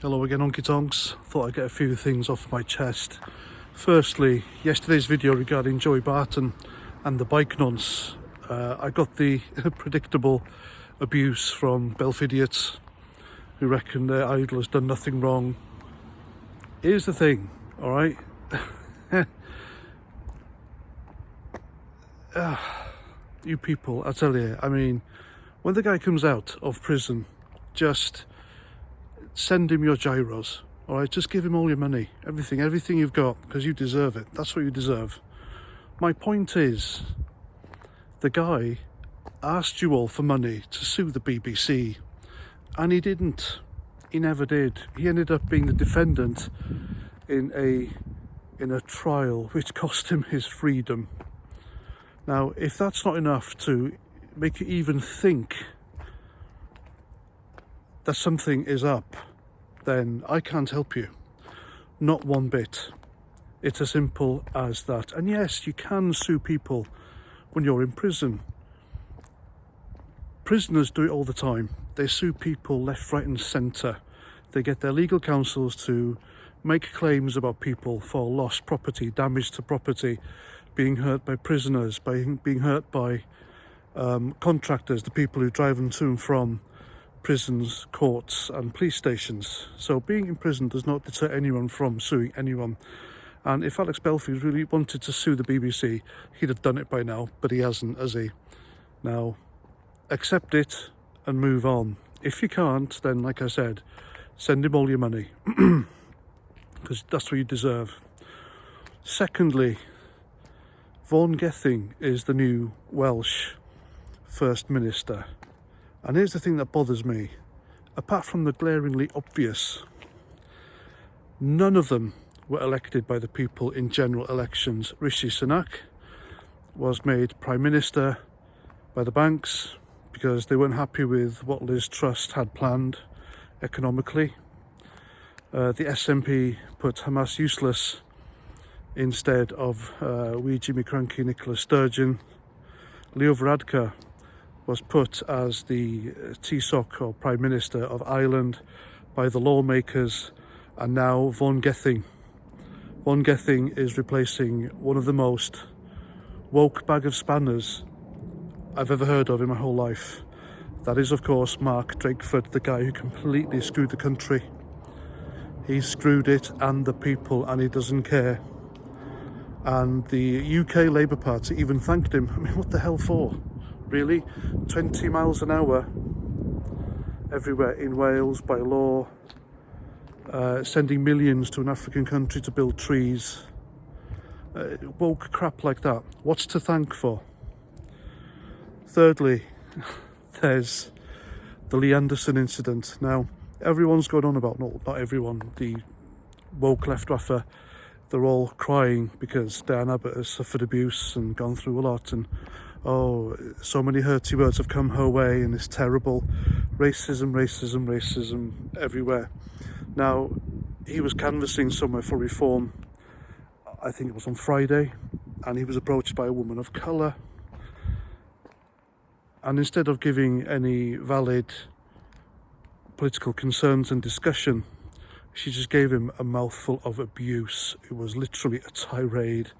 Hello again, Honky Tonks. Thought I'd get a few things off my chest. Firstly, yesterday's video regarding Joey Barton and the bike nonce. I got the predictable abuse from Belf idiots who reckon their idol has done nothing wrong. Here's the thing, alright? You people, I tell you, I mean, when the guy comes out of prison, just send him your gyros, alright? Just give him all your money, everything you've got, because you deserve it. That's what you deserve. My point is, the guy asked you all for money to sue the BBC, and he didn't. He never did. He ended up being the defendant in a trial which cost him his freedom. Now, if that's not enough to make you even think that something is up, then I can't help you. Not one bit. It's as simple as that. And yes, you can sue people when you're in prison. Prisoners do it all the time. They sue people left, right and centre. They get their legal counsels to make claims about people for lost property, damage to property, being hurt by prisoners, being hurt by contractors, the people who drive them to and from prisons, courts and police stations. So being in prison does not deter anyone from suing anyone. And if Alex Belfield really wanted to sue the BBC, he'd have done it by now, but he hasn't, has he? Now, accept it and move on. If you can't, then like I said, send him all your money, because that's what you deserve. Secondly, Vaughan Gething is the new Welsh First Minister. And here's the thing that bothers me. Apart from the glaringly obvious, none of them were elected by the people in general elections. Rishi Sunak was made Prime Minister by the banks because they weren't happy with what Liz Truss had planned economically. The SNP put Hamas useless instead of wee Jimmy Cranky Nicola Sturgeon. Leo Varadkar was put as the Taoiseach or Prime Minister of Ireland by the lawmakers, and now Vaughan Gething. Vaughan Gething is replacing one of the most woke bag of spanners I've ever heard of in my whole life. That is, of course, Mark Drakeford, the guy who completely screwed the country. He screwed it and the people, and he doesn't care. And the UK Labour Party even thanked him. I mean, what the hell for? Really? 20 miles an hour everywhere in Wales by law, sending millions to an African country to build trees. Woke crap like that. What's to thank for? Thirdly, there's the Lee Anderson incident. Now, everyone's going on about, not everyone, the woke left raffer, they're all crying because Diane Abbott has suffered abuse and gone through a lot, and oh, so many hurty words have come her way, and it's terrible. Racism everywhere. Now, he was canvassing somewhere for reform, I think it was on Friday, and he was approached by a woman of colour. And instead of giving any valid political concerns and discussion, she just gave him a mouthful of abuse. It was literally a tirade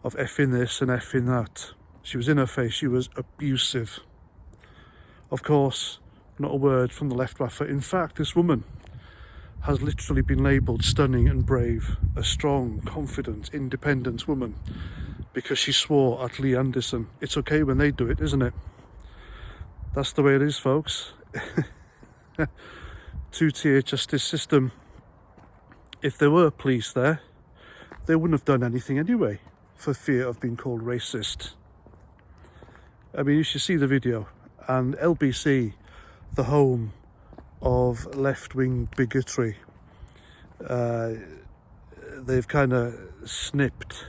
of effing this and effing that. She was in her face, she was abusive. Of course, not a word from the left raffer. In fact, this woman has literally been labelled stunning and brave, a strong, confident, independent woman, because she swore at Lee Anderson. It's okay when they do it, isn't it? That's the way it is, folks. Two-tier justice system. If there were police there, they wouldn't have done anything anyway, for fear of being called racist. I mean, you should see the video. And LBC, the home of left-wing bigotry, they've kind of snipped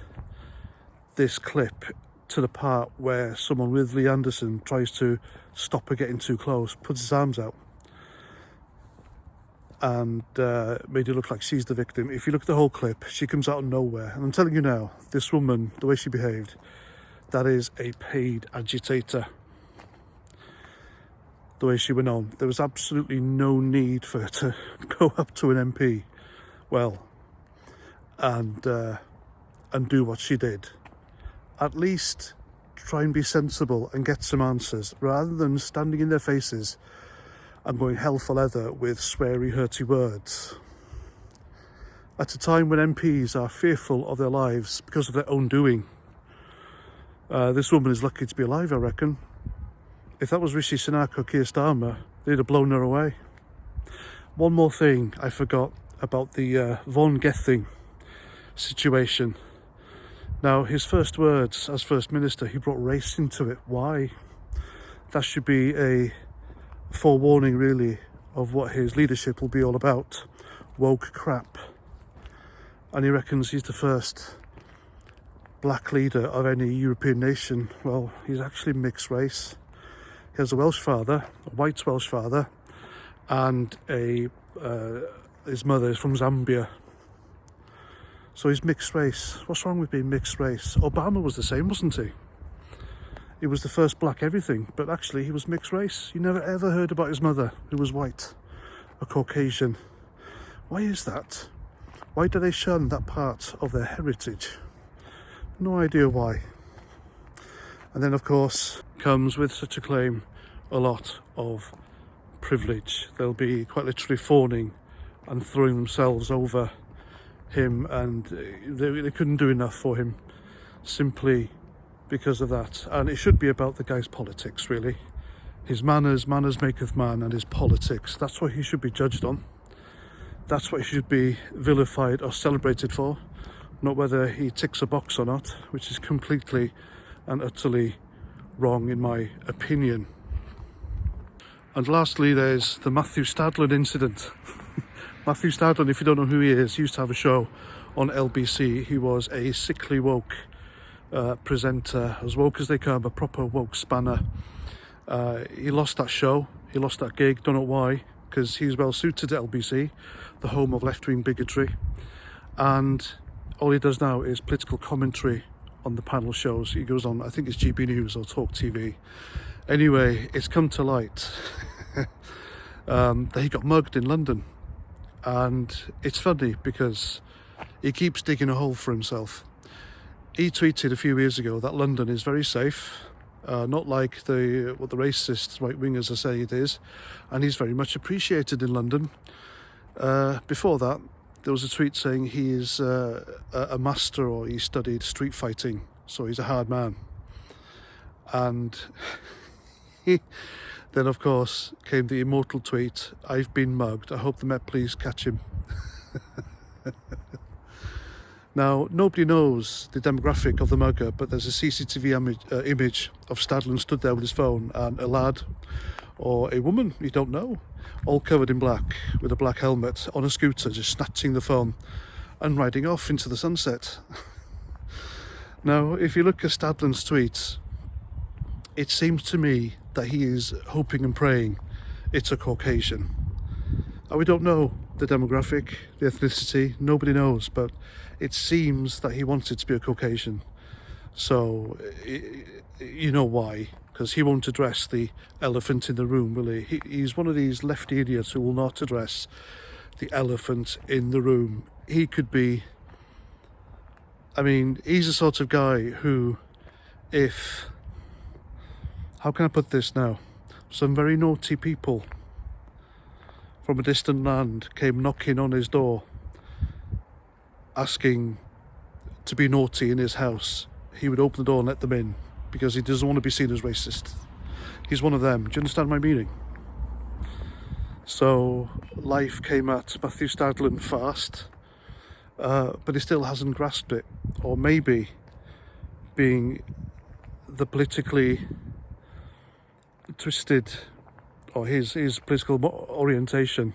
this clip to the part where someone with Lee Anderson tries to stop her getting too close, puts his arms out, and made it look like she's the victim. If you look at the whole clip, she comes out of nowhere. And I'm telling you now, this woman, the way she behaved, that is a paid agitator. the way she went on. There was absolutely no need for her to go up to an MP, well, and do what she did. At least try and be sensible and get some answers, rather than standing in their faces and going hell for leather with sweary, hurty words. At a time when MPs are fearful of their lives because of their own doing. This woman is lucky to be alive, I reckon. If that was Rishi Sunak or Keir Starmer, they'd have blown her away. One more thing I forgot about the Vaughan Gething situation. Now, his first words as First Minister, he brought race into it. Why? That should be a forewarning, really, of what his leadership will be all about. Woke crap. And he reckons he's the first black leader of any European nation. Well, he's actually mixed race. He has a Welsh father, a white Welsh father, and his mother is from Zambia. So he's mixed race. What's wrong with being mixed race? Obama was the same, wasn't he? He was the first black everything, but actually he was mixed race. You never ever heard about his mother, who was white, a Caucasian. Why is that? Why do they shun that part of their heritage? No idea why. And then, of course, comes with such a claim a lot of privilege. They'll be quite literally fawning and throwing themselves over him, and they couldn't do enough for him simply because of that. And it should be about the guy's politics, really. His manners maketh man, and his politics. That's what he should be judged on. That's what he should be vilified or celebrated for, not whether he ticks a box or not, which is completely and utterly wrong in my opinion. And lastly, there's the Matthew Stadlen incident. Matthew Stadlen, if you don't know who he is, he used to have a show on LBC. He was a sickly woke presenter, as woke as they come, a proper woke spanner. He lost that show, he lost that gig, don't know why, because he's well suited to LBC, the home of left-wing bigotry. And all he does now is political commentary on the panel shows. He goes on, I think it's GB News or Talk TV. Anyway, it's come to light that he got mugged in London. And it's funny because he keeps digging a hole for himself. He tweeted a few years ago that London is very safe, not like what the racist right-wingers are saying it is, and he's very much appreciated in London. Before that, there was a tweet saying he is a master, or he studied street fighting, so he's a hard man. And then, of course, came the immortal tweet, "I've been mugged. I hope the Met Police catch him." Now, nobody knows the demographic of the mugger, but there's a CCTV image of Stadlen stood there with his phone, and a lad or a woman, you don't know, all covered in black with a black helmet on a scooter, just snatching the phone and riding off into the sunset. Now, if you look at Stadlen's tweets, it seems to me that he is hoping and praying it's a Caucasian. And we don't know the demographic, the ethnicity, nobody knows, but it seems that he wants it to be a Caucasian. So, you know why, because he won't address the elephant in the room, will he? He's one of these lefty idiots who will not address the elephant in the room. He could be, I mean, he's the sort of guy who, how can I put this now? Some very naughty people from a distant land came knocking on his door, asking to be naughty in his house. He would open the door and let them in, because he doesn't want to be seen as racist. He's one of them. Do you understand my meaning? So life came at Matthew Stadlen fast, but he still hasn't grasped it. Or maybe, being the politically twisted, or his political orientation,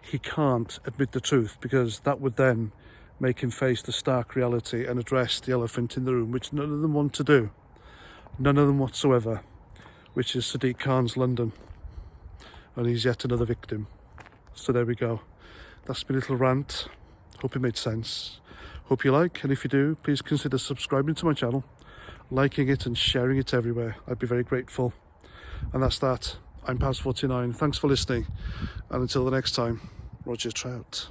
he can't admit the truth, because that would then make him face the stark reality and address the elephant in the room, which none of them want to do. None of them whatsoever, which is Sadiq Khan's London. And he's yet another victim. So there we go. That's my little rant. Hope it made sense. Hope you like, and if you do, please consider subscribing to my channel, liking it and sharing it everywhere. I'd be very grateful. And that's that. I'm Paz49. Thanks for listening, and until the next time, Roger Trout.